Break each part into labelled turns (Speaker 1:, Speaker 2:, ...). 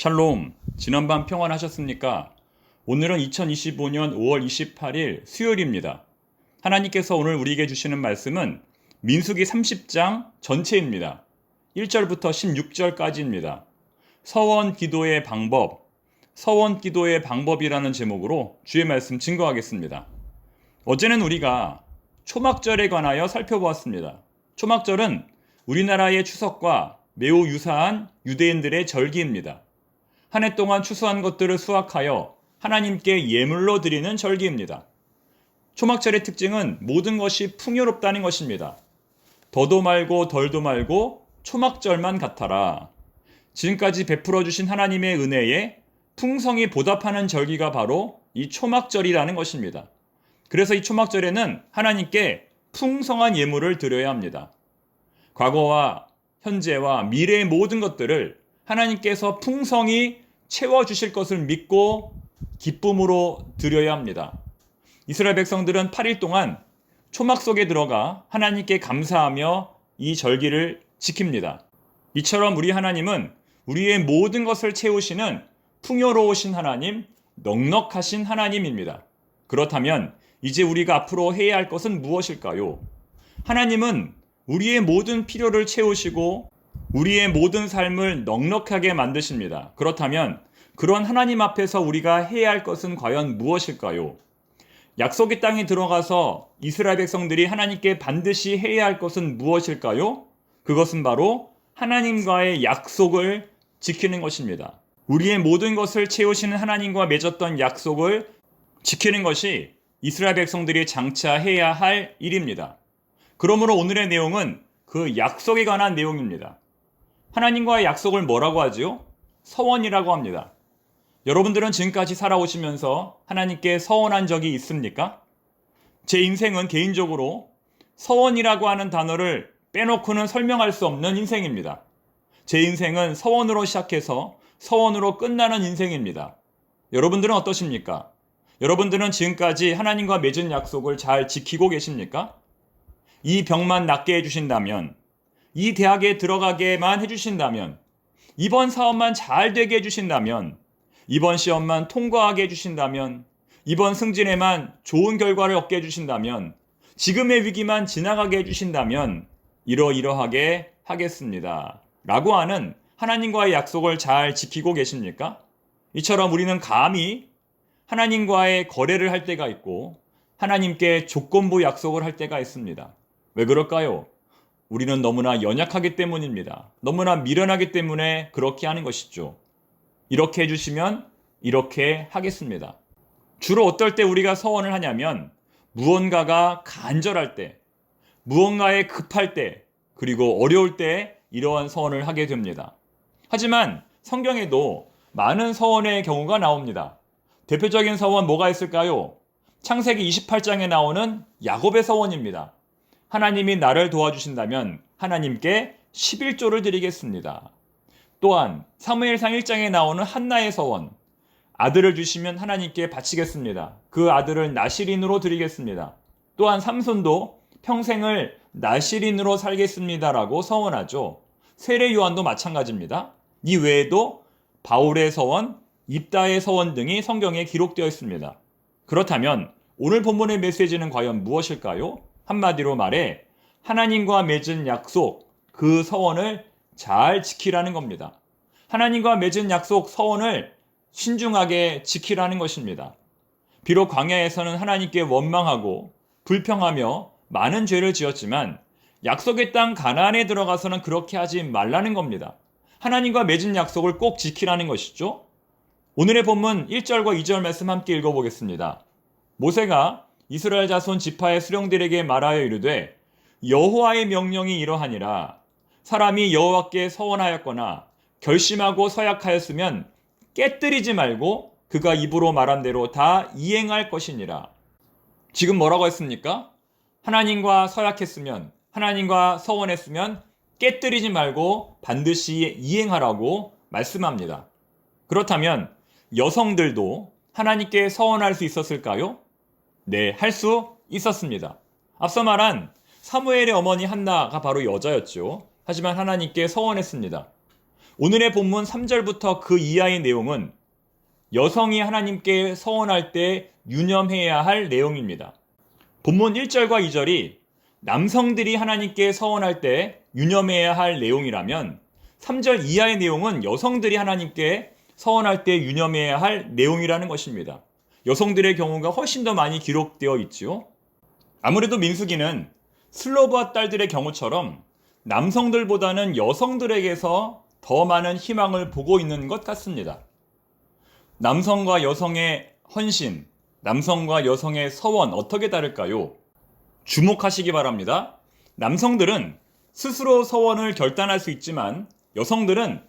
Speaker 1: 샬롬, 지난밤 평안하셨습니까? 오늘은 2025년 5월 28일 수요일입니다. 하나님께서 오늘 우리에게 주시는 말씀은 민수기 30장 전체입니다. 1절부터 16절까지입니다. 서원 기도의 방법이라는 제목으로 주의 말씀 증거하겠습니다. 어제는 우리가 초막절에 관하여 살펴보았습니다. 초막절은 우리나라의 추석과 매우 유사한 유대인들의 절기입니다. 한 해 동안 추수한 것들을 수확하여 하나님께 예물로 드리는 절기입니다. 초막절의 특징은 모든 것이 풍요롭다는 것입니다. 더도 말고 덜도 말고 초막절만 같아라. 지금까지 베풀어 주신 하나님의 은혜에 풍성히 보답하는 절기가 바로 이 초막절이라는 것입니다. 그래서 이 초막절에는 하나님께 풍성한 예물을 드려야 합니다. 과거와 현재와 미래의 모든 것들을 하나님께서 풍성히 채워주실 것을 믿고 기쁨으로 드려야 합니다. 이스라엘 백성들은 8일 동안 초막 속에 들어가 하나님께 감사하며 이 절기를 지킵니다. 이처럼 우리 하나님은 우리의 모든 것을 채우시는 풍요로우신 하나님, 넉넉하신 하나님입니다. 그렇다면 이제 우리가 앞으로 해야 할 것은 무엇일까요? 하나님은 우리의 모든 필요를 채우시고 우리의 모든 삶을 넉넉하게 만드십니다. 그렇다면 그런 하나님 앞에서 우리가 해야 할 것은 과연 무엇일까요? 약속의 땅에 들어가서 이스라엘 백성들이 하나님께 반드시 해야 할 것은 무엇일까요? 그것은 바로 하나님과의 약속을 지키는 것입니다. 우리의 모든 것을 채우시는 하나님과 맺었던 약속을 지키는 것이 이스라엘 백성들이 장차 해야 할 일입니다. 그러므로 오늘의 내용은 그 약속에 관한 내용입니다. 하나님과의 약속을 뭐라고 하지요? 서원이라고 합니다. 여러분들은 지금까지 살아오시면서 하나님께 서원한 적이 있습니까? 제 인생은 개인적으로 서원이라고 하는 단어를 빼놓고는 설명할 수 없는 인생입니다. 제 인생은 서원으로 시작해서 서원으로 끝나는 인생입니다. 여러분들은 어떠십니까? 여러분들은 지금까지 하나님과 맺은 약속을 잘 지키고 계십니까? 이 병만 낫게 해주신다면, 이 대학에 들어가게만 해주신다면, 이번 사업만 잘 되게 해주신다면, 이번 시험만 통과하게 해주신다면, 이번 승진에만 좋은 결과를 얻게 해주신다면, 지금의 위기만 지나가게 해주신다면 이러이러하게 하겠습니다. 라고 하는 하나님과의 약속을 잘 지키고 계십니까? 이처럼 우리는 감히 하나님과의 거래를 할 때가 있고 하나님께 조건부 약속을 할 때가 있습니다. 왜 그럴까요? 우리는 너무나 연약하기 때문입니다. 너무나 미련하기 때문에 그렇게 하는 것이죠. 이렇게 해주시면 이렇게 하겠습니다. 주로 어떨 때 우리가 서원을 하냐면 무언가가 간절할 때, 무언가에 급할 때, 그리고 어려울 때 이러한 서원을 하게 됩니다. 하지만 성경에도 많은 서원의 경우가 나옵니다. 대표적인 서원 뭐가 있을까요? 창세기 28장에 나오는 야곱의 서원입니다. 하나님이 나를 도와주신다면 하나님께 11조를 드리겠습니다. 또한 사무엘상 1장에 나오는 한나의 서원, 아들을 주시면 하나님께 바치겠습니다. 그 아들을 나실인으로 드리겠습니다. 또한 삼손도 평생을 나실인으로 살겠습니다라고 서원하죠. 세례 요한도 마찬가지입니다. 이 외에도 바울의 서원, 입다의 서원 등이 성경에 기록되어 있습니다. 그렇다면 오늘 본문의 메시지는 과연 무엇일까요? 한마디로 말해 하나님과 맺은 약속, 그 서원을 잘 지키라는 겁니다. 하나님과 맺은 약속, 서원을 신중하게 지키라는 것입니다. 비록 광야에서는 하나님께 원망하고 불평하며 많은 죄를 지었지만 약속의 땅 가나안에 들어가서는 그렇게 하지 말라는 겁니다. 하나님과 맺은 약속을 꼭 지키라는 것이죠. 오늘의 본문 1절과 2절 말씀 함께 읽어보겠습니다. 모세가 이스라엘 자손 지파의 수령들에게 말하여 이르되 여호와의 명령이 이러하니라. 사람이 여호와께 서원하였거나 결심하고 서약하였으면 깨뜨리지 말고 그가 입으로 말한 대로 다 이행할 것이니라. 지금 뭐라고 했습니까? 하나님과 서약했으면, 하나님과 서원했으면 깨뜨리지 말고 반드시 이행하라고 말씀합니다. 그렇다면 여성들도 하나님께 서원할 수 있었을까요? 네, 할 수 있었습니다. 앞서 말한 사무엘의 어머니 한나가 바로 여자였죠. 하지만 하나님께 서원했습니다. 오늘의 본문 3절부터 그 이하의 내용은 여성이 하나님께 서원할 때 유념해야 할 내용입니다. 본문 1절과 2절이 남성들이 하나님께 서원할 때 유념해야 할 내용이라면 3절 이하의 내용은 여성들이 하나님께 서원할 때 유념해야 할 내용이라는 것입니다. 여성들의 경우가 훨씬 더 많이 기록되어 있지요. 아무래도 민수기는 슬로브아 딸들의 경우처럼 남성들보다는 여성들에게서 더 많은 희망을 보고 있는 것 같습니다. 남성과 여성의 헌신, 남성과 여성의 서원 어떻게 다를까요? 주목하시기 바랍니다. 남성들은 스스로 서원을 결단할 수 있지만 여성들은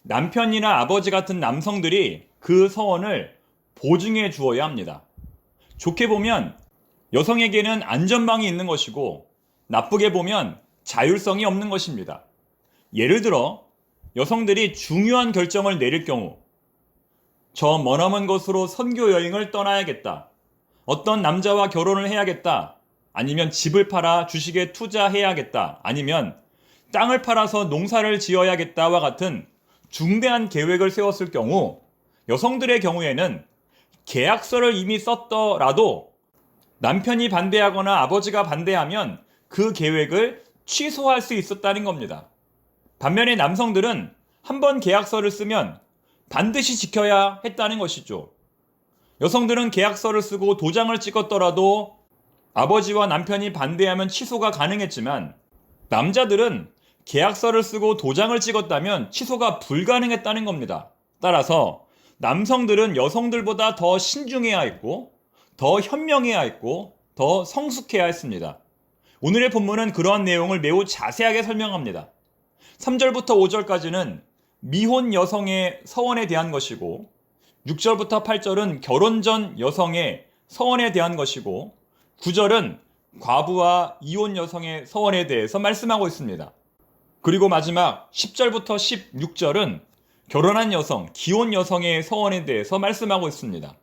Speaker 1: 남편이나 아버지 같은 남성들이 그 서원을 보증해 주어야 합니다. 좋게 보면 여성에게는 안전망이 있는 것이고 나쁘게 보면 자율성이 없는 것입니다. 예를 들어 여성들이 중요한 결정을 내릴 경우 저 머나먼 곳으로 선교 여행을 떠나야겠다. 어떤 남자와 결혼을 해야겠다. 아니면 집을 팔아 주식에 투자해야겠다. 아니면 땅을 팔아서 농사를 지어야겠다와 같은 중대한 계획을 세웠을 경우 여성들의 경우에는 계약서를 이미 썼더라도 남편이 반대하거나 아버지가 반대하면 그 계획을 취소할 수 있었다는 겁니다. 반면에 남성들은 한번 계약서를 쓰면 반드시 지켜야 했다는 것이죠. 여성들은 계약서를 쓰고 도장을 찍었더라도 아버지와 남편이 반대하면 취소가 가능했지만 남자들은 계약서를 쓰고 도장을 찍었다면 취소가 불가능했다는 겁니다. 따라서 남성들은 여성들보다 더 신중해야 했고 더 현명해야 했고 더 성숙해야 했습니다. 오늘의 본문은 그러한 내용을 매우 자세하게 설명합니다. 3절부터 5절까지는 미혼 여성의 서원에 대한 것이고 6절부터 8절은 결혼 전 여성의 서원에 대한 것이고 9절은 과부와 이혼 여성의 서원에 대해서 말씀하고 있습니다. 그리고 마지막 10절부터 16절은 결혼한 여성, 기혼 여성의 서원에 대해서 말씀하고 있습니다.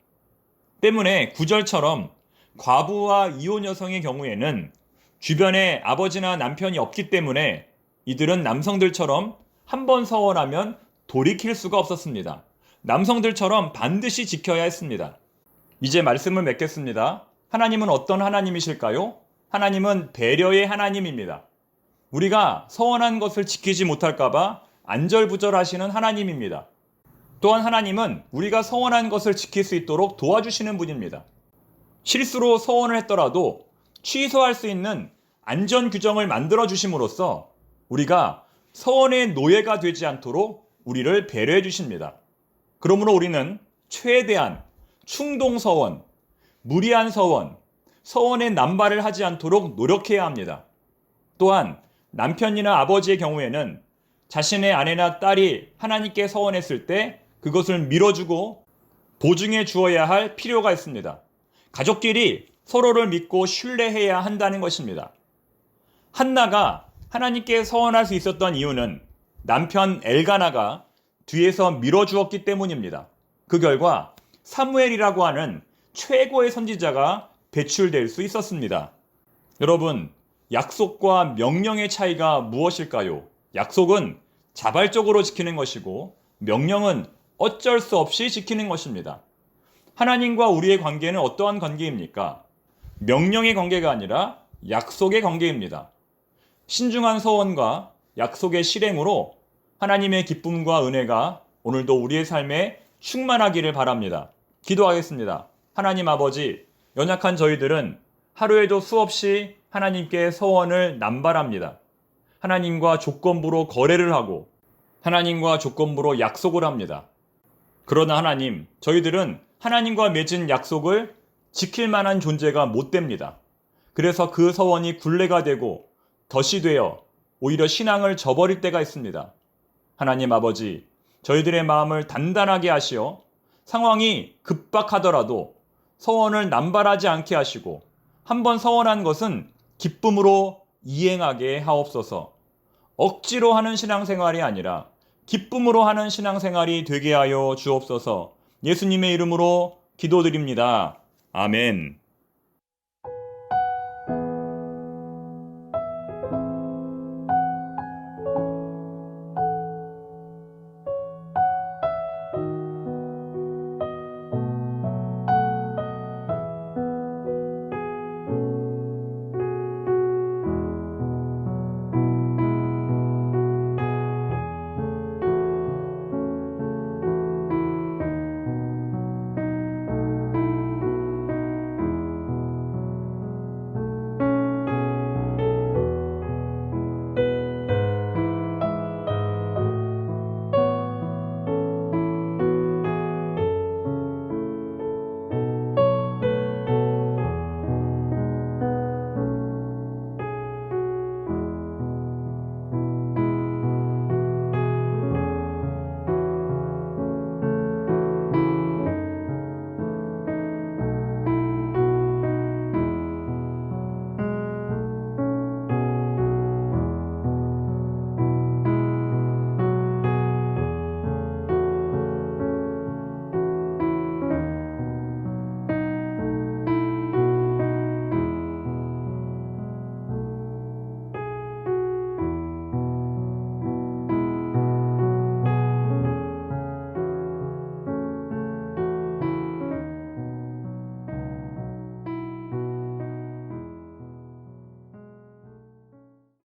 Speaker 1: 때문에 9절처럼 과부와 이혼 여성의 경우에는 주변에 아버지나 남편이 없기 때문에 이들은 남성들처럼 한 번 서원하면 돌이킬 수가 없었습니다. 남성들처럼 반드시 지켜야 했습니다. 이제 말씀을 맺겠습니다. 하나님은 어떤 하나님이실까요? 하나님은 배려의 하나님입니다. 우리가 서원한 것을 지키지 못할까봐 안절부절하시는 하나님입니다. 또한 하나님은 우리가 서원한 것을 지킬 수 있도록 도와주시는 분입니다. 실수로 서원을 했더라도 취소할 수 있는 안전 규정을 만들어 주심으로써 우리가 서원의 노예가 되지 않도록 우리를 배려해 주십니다. 그러므로 우리는 최대한 충동 서원, 무리한 서원, 서원의 남발을 하지 않도록 노력해야 합니다. 또한 남편이나 아버지의 경우에는 자신의 아내나 딸이 하나님께 서원했을 때 그것을 밀어주고 보증해 주어야 할 필요가 있습니다. 가족끼리 서로를 믿고 신뢰해야 한다는 것입니다. 한나가 하나님께 서원할 수 있었던 이유는 남편 엘가나가 뒤에서 밀어주었기 때문입니다. 그 결과 사무엘이라고 하는 최고의 선지자가 배출될 수 있었습니다. 여러분, 약속과 명령의 차이가 무엇일까요? 약속은 자발적으로 지키는 것이고 명령은 어쩔 수 없이 지키는 것입니다. 하나님과 우리의 관계는 어떠한 관계입니까? 명령의 관계가 아니라 약속의 관계입니다. 신중한 서원과 약속의 실행으로 하나님의 기쁨과 은혜가 오늘도 우리의 삶에 충만하기를 바랍니다. 기도하겠습니다. 하나님 아버지, 연약한 저희들은 하루에도 수없이 하나님께 서원을 남발합니다. 하나님과 조건부로 거래를 하고 하나님과 조건부로 약속을 합니다. 그러나 하나님, 저희들은 하나님과 맺은 약속을 지킬 만한 존재가 못 됩니다. 그래서 그 서원이 굴레가 되고 덫이 되어 오히려 신앙을 저버릴 때가 있습니다. 하나님 아버지, 저희들의 마음을 단단하게 하시어 상황이 급박하더라도 서원을 남발하지 않게 하시고 한번 서원한 것은 기쁨으로 이행하게 하옵소서. 억지로 하는 신앙생활이 아니라 기쁨으로 하는 신앙생활이 되게 하여 주옵소서. 예수님의 이름으로 기도드립니다. 아멘.